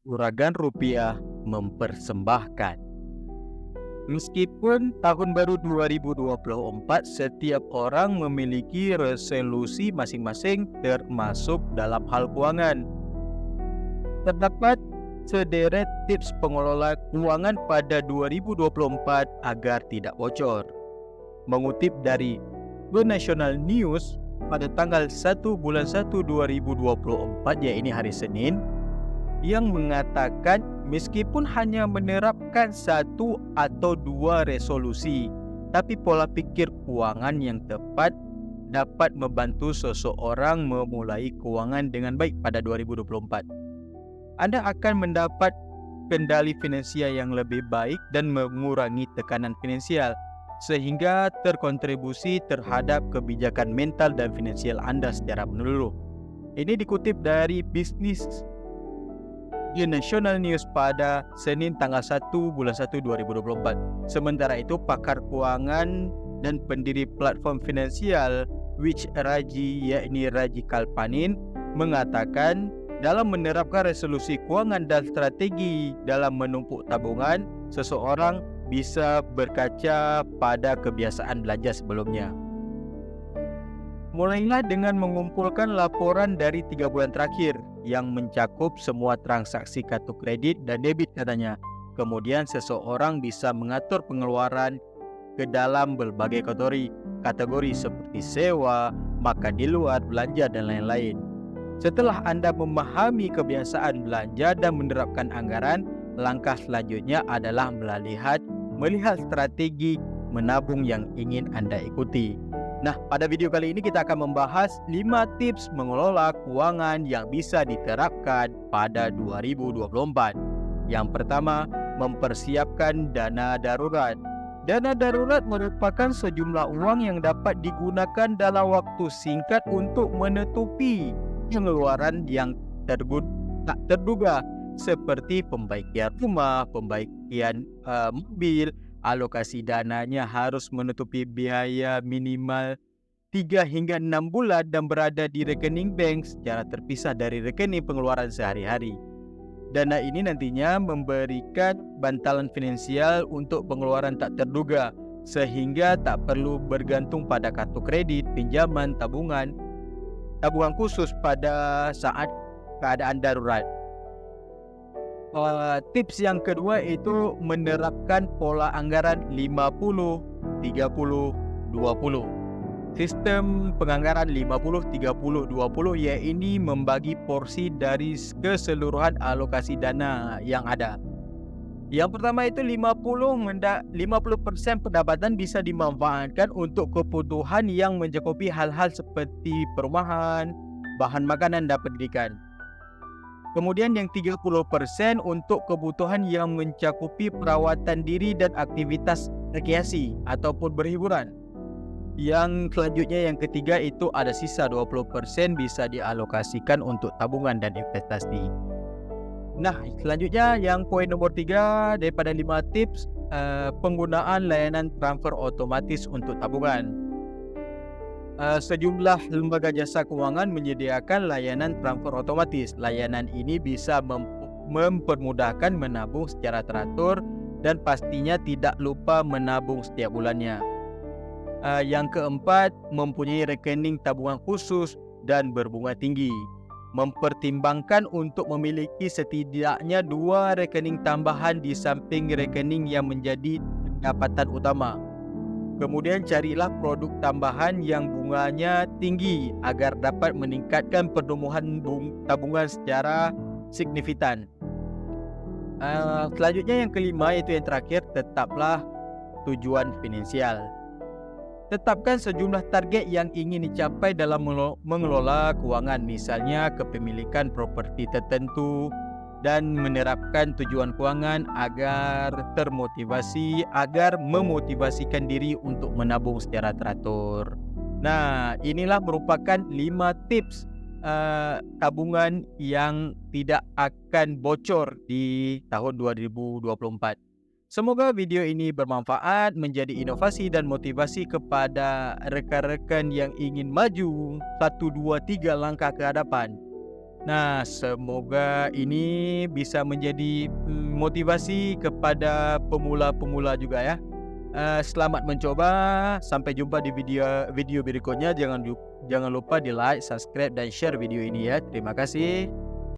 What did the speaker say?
Uragan Rupiah mempersembahkan. Meskipun tahun baru 2024 setiap orang memiliki resolusi masing-masing termasuk dalam hal keuangan. Terdapat sederet tips pengelola keuangan pada 2024 agar tidak bocor. Mengutip dari The National News pada tanggal 1 bulan 1 2024, yaitu hari Senin, yang mengatakan meskipun hanya menerapkan satu atau dua resolusi, tapi pola pikir keuangan yang tepat dapat membantu seseorang memulai keuangan dengan baik pada 2024. Anda akan mendapat kendali finansial yang lebih baik dan mengurangi tekanan finansial, sehingga terkontribusi terhadap kebijakan mental dan finansial Anda secara menyeluruh. Ini dikutip dari bisnis The National News pada Senin tanggal 1 bulan 1 2024. Sementara itu, pakar keuangan dan pendiri platform finansial Which Raji, yakni Raji Kalpanin, mengatakan dalam menerapkan resolusi keuangan dan strategi dalam menumpuk tabungan, seseorang bisa berkaca pada kebiasaan belanja sebelumnya. Mulailah dengan mengumpulkan laporan dari 3 bulan terakhir yang mencakup semua transaksi kartu kredit dan debit, katanya. Kemudian seseorang bisa mengatur pengeluaran ke dalam berbagai kategori seperti sewa, makan di luar, belanja, dan lain-lain. Setelah Anda memahami kebiasaan belanja dan menerapkan anggaran, langkah selanjutnya adalah melihat strategi menabung yang ingin Anda ikuti. Nah, pada video kali ini kita akan membahas 5 tips mengelola keuangan yang bisa diterapkan pada 2024. Yang pertama, mempersiapkan dana darurat. Dana darurat merupakan sejumlah uang yang dapat digunakan dalam waktu singkat untuk menutupi pengeluaran yang tak terduga, seperti pembaikan rumah, pembaikan mobil. Alokasi dananya harus menutupi biaya minimal 3 hingga 6 bulan dan berada di rekening bank secara terpisah dari rekening pengeluaran sehari-hari. Dana ini nantinya memberikan bantalan finansial untuk pengeluaran tak terduga, sehingga tak perlu bergantung pada kartu kredit, pinjaman, tabungan khusus pada saat keadaan darurat. Tips yang kedua itu menerapkan pola anggaran 50-30-20. Sistem penganggaran 50-30-20 yaitu membagi porsi dari keseluruhan alokasi dana yang ada. Yang pertama itu 50% pendapatan bisa dimanfaatkan untuk kebutuhan yang mencakupi hal-hal seperti perumahan, bahan makanan, dan pendidikan. Kemudian yang 30% untuk kebutuhan yang mencakupi perawatan diri dan aktivitas rekreasi ataupun berhiburan. Yang selanjutnya, yang ketiga, itu ada sisa 20% bisa dialokasikan untuk tabungan dan investasi. Nah, selanjutnya yang poin nomor 3 daripada 5 tips, penggunaan layanan transfer otomatis untuk tabungan. Sejumlah lembaga jasa keuangan menyediakan layanan transfer otomatis. Layanan ini bisa mempermudahkan menabung secara teratur dan pastinya tidak lupa menabung setiap bulannya. Yang keempat, mempunyai rekening tabungan khusus dan berbunga tinggi. Mempertimbangkan untuk memiliki setidaknya 2 rekening tambahan di samping rekening yang menjadi pendapatan utama. Kemudian carilah produk tambahan yang bunganya tinggi agar dapat meningkatkan pertumbuhan tabungan secara signifikan. Selanjutnya yang kelima, yaitu yang terakhir, tetaplah tujuan finansial. Tetapkan sejumlah target yang ingin dicapai dalam mengelola keuangan, misalnya kepemilikan properti tertentu, dan menerapkan tujuan keuangan agar memotivasikan diri untuk menabung secara teratur. Nah, inilah merupakan 5 tips tabungan yang tidak akan bocor di tahun 2024. Semoga video ini bermanfaat, menjadi inovasi dan motivasi kepada rekan-rekan yang ingin maju 1, 2, 3 langkah ke hadapan. Nah, semoga ini bisa menjadi motivasi kepada pemula-pemula juga ya. Selamat mencoba, sampai jumpa di video berikutnya. Jangan lupa di like, subscribe, dan share video ini ya. Terima kasih.